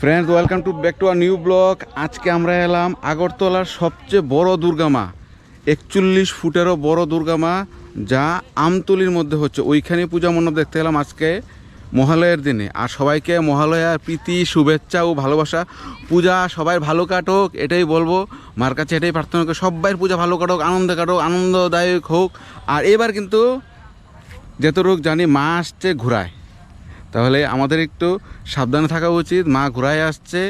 Friends, welcome to back to a new blog. আজকে আমরা এলাম আগরতলার সবচেয়ে বড় দুর্গা মা, 41 ফুটেরও বড় দুর্গা মা, যা আমতলির মধ্যে হচ্ছে। ওইখানে পূজা মণ্ডপ দেখতে এলাম আজকে মহালয়ার দিনে। আর সবাইকে মহালয়ার প্রীতি, শুভেচ্ছা ও ভালোবাসা। পূজা সবাই ভালো কাটুক, এটাই বলবো। মার কাছে এটাই প্রার্থনা করি, সবাই পূজা ভালো কাটুক, আনন্দে কাটুক, আনন্দদায়ক হোক। আর এবার কিন্তু যতটুকু জানি মা আসছে ঘুরায়, তাহলে আমাদের একটু সাবধানে থাকা উচিত। মা ঘুরায় আসছে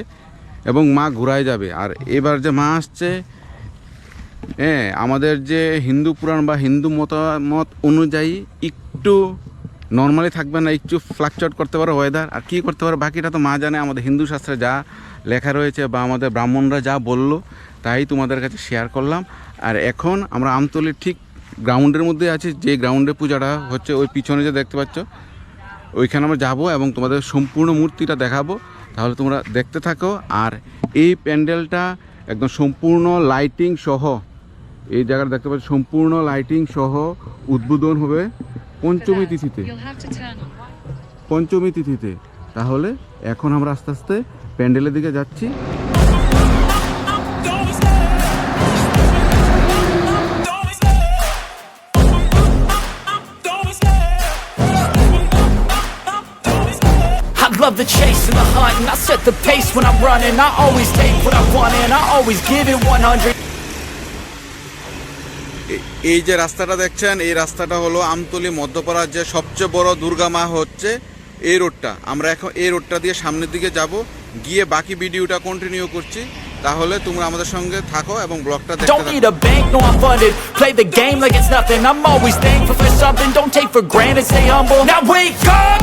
এবং মা ঘুরায় যাবে। আর এবার যে মা আসছে, আমাদের যে হিন্দু পুরাণ বা হিন্দু মতামত অনুযায়ী একটু নর্মালি থাকবে না, একটু ফ্লাকচুয়েট করতে পারে ওয়েদার। আর কী করতে পারে বাকিটা তো মা জানে। আমাদের হিন্দু শাস্ত্রে যা লেখা রয়েছে বা আমাদের ব্রাহ্মণরা যা বললো তাই তোমাদের কাছে শেয়ার করলাম। আর এখন আমরা আমতলির ঠিক গ্রাউন্ডের মধ্যে আছি, যে গ্রাউন্ডে পূজাটা হচ্ছে ওই পিছনে যে দেখতে পাচ্ছ, ওইখানে আমরা যাবো এবং তোমাদের সম্পূর্ণ মূর্তিটা দেখাবো। তাহলে তোমরা দেখতে থাকো। আর এই প্যান্ডেলটা একদম সম্পূর্ণ লাইটিং সহ, এই জায়গাটা দেখতে পাচ্ছ সম্পূর্ণ লাইটিং সহ উদ্বোধন হবে পঞ্চমী তিথিতে। তাহলে এখন আমরা আস্তে আস্তে প্যান্ডেলের দিকে যাচ্ছি। Love the chase and the hunt, and I set the pace when I'm running. I always take what I want and I always give it 100. এই যে রাস্তাটা দেখছেন, এই রাস্তাটা হলো আমতলী মধ্যপাড়ার যে সবচেয়ে বড় দুর্গা মা হচ্ছে এই রোডটা। আমরা এখন এই রোডটা দিয়ে সামনের দিকে যাব, গিয়ে বাকি ভিডিওটা কন্টিনিউ করছি। তাহলে তোমরা আমাদের সঙ্গে থাকো এবং ব্লগটা দেখতে থাকো। Don't need a bank, no I'm funded. Play the game like it's nothing. I'm always thankful for something. Don't take for granted, stay humble. Now wake up,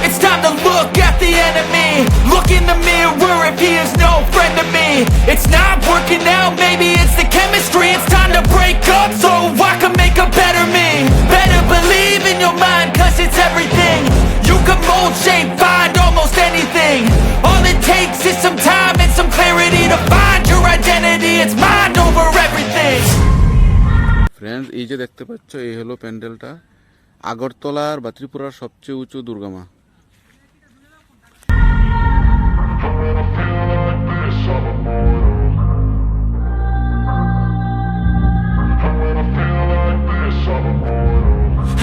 it's time to look at the enemy. Look in the mirror if he is no friend to me. It's not working out, maybe it's the chemistry. It's time to break up so I can make a better me. Better believe in your mind, cause it's everything. You can mold, shape, find almost anything. All it takes is some time and some clarity to find your identity. It's mind over everything. Friends, এই যে দেখতে পাচ্ছ, এই হলো প্যান্ডেলটা, আগরতলার বা ত্রিপুরার সবচেয়ে উঁচু দুর্গা মা।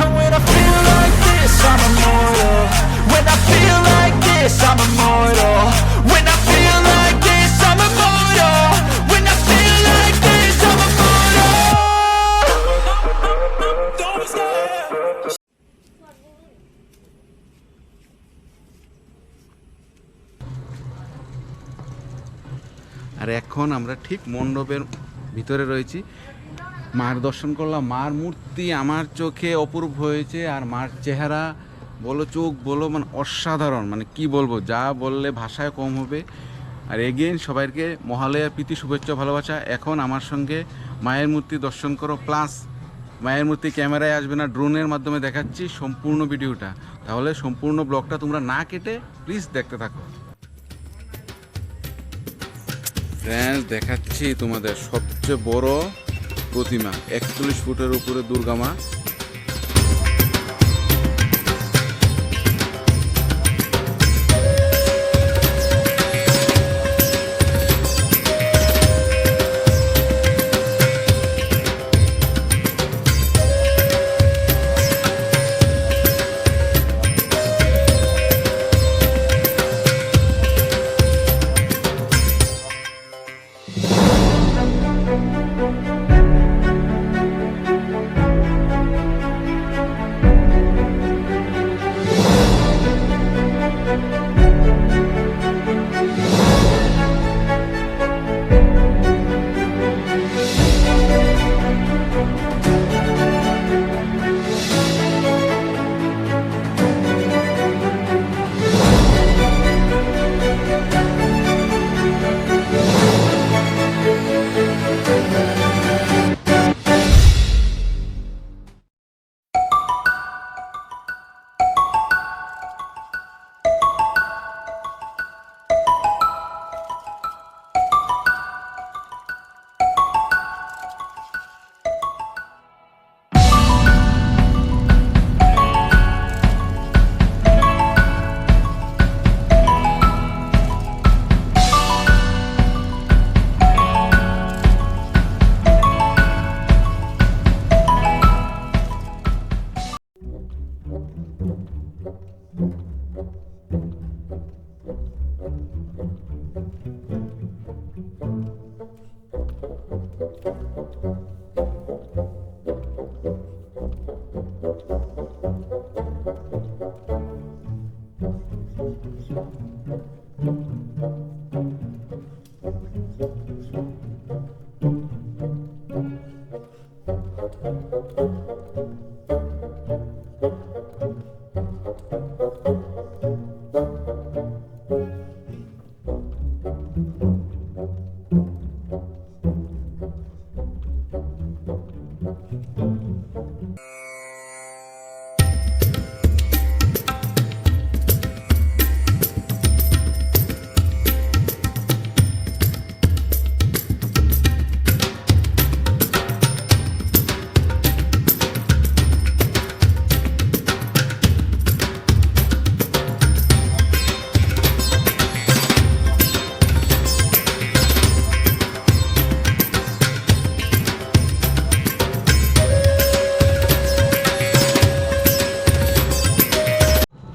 And when I feel like this, I'm immortal. When I feel like this, I'm immortal. When I feel like this, I'm immortal. When I feel like this, I'm immortal. আর এখন আমরা ঠিক মণ্ডপের ভিতরে রয়েছি। মার দর্শন করলাম। মার মূর্তি আমার চোখে অপূর্ব হয়েছে। আর মার চেহারা বলো, চোখ বলো, মানে অসাধারণ। মানে কি বলবো, যা বললে ভাষায় কম হবে। আর এগেইন সবাইকে মহালয়া প্রীতি, শুভেচ্ছা, ভালোবাসা। এখন আমার সঙ্গে মায়ের মূর্তি দর্শন করো, প্লাস মায়ের মূর্তি ক্যামেরায় আসবে না, ড্রোনের মাধ্যমে দেখাচ্ছি সম্পূর্ণ ভিডিওটা। তাহলে সম্পূর্ণ ব্লগটা তোমরা না কেটে প্লিজ দেখতে থাকো। ফ্রেন্ডস, দেখাচ্ছি তোমাদের সবচেয়ে বড় প্রতিমা, 41 ফুটের উপরে দুর্গা মা।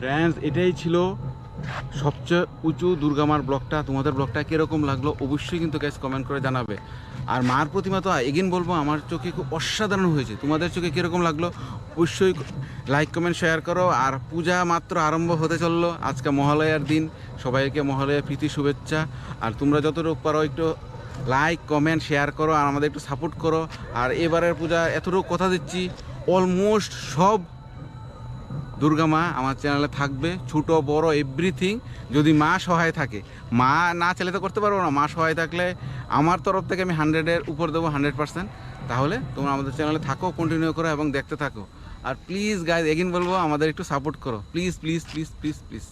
ফ্রেন্ডস, এটাই ছিল সবচেয়ে উঁচু দুর্গামার ব্লগটা। তোমাদের ব্লগটা কীরকম লাগলো অবশ্যই কিন্তু গ্যাস কমেন্ট করে জানাবে। আর মার প্রতিমা তো এগেন বলবো আমার চোখে খুব অসাধারণ হয়েছে। তোমাদের চোখে কীরকম লাগলো অবশ্যই লাইক কমেন্ট শেয়ার করো। আর পূজা মাত্র আরম্ভ হতে চললো, আজকে মহালয়ার দিন, সবাইকে মহালয়ার প্রীতি শুভেচ্ছা। আর তোমরা যতটুকু পারো একটু লাইক কমেন্ট শেয়ার করো আর আমাদের একটু সাপোর্ট করো। আর এবারের পূজা এতটুকু কথা দিচ্ছি, অলমোস্ট সব দুর্গা মা আমার চ্যানেলে থাকবে, ছোটো বড় এভরিথিং। যদি মা সহায় থাকে, মা না চাইলে তো করতে পারবো না, মা সহায় থাকলে আমার তরফ থেকে আমি 100-এর উপর দেবো, 100%। তাহলে তোমরা আমাদের চ্যানেলে থাকো, কন্টিনিউ করো এবং দেখতে থাকো। আর প্লিজ গাইজ এগেইন বলবো আমাদের একটু সাপোর্ট করো, please please please please please.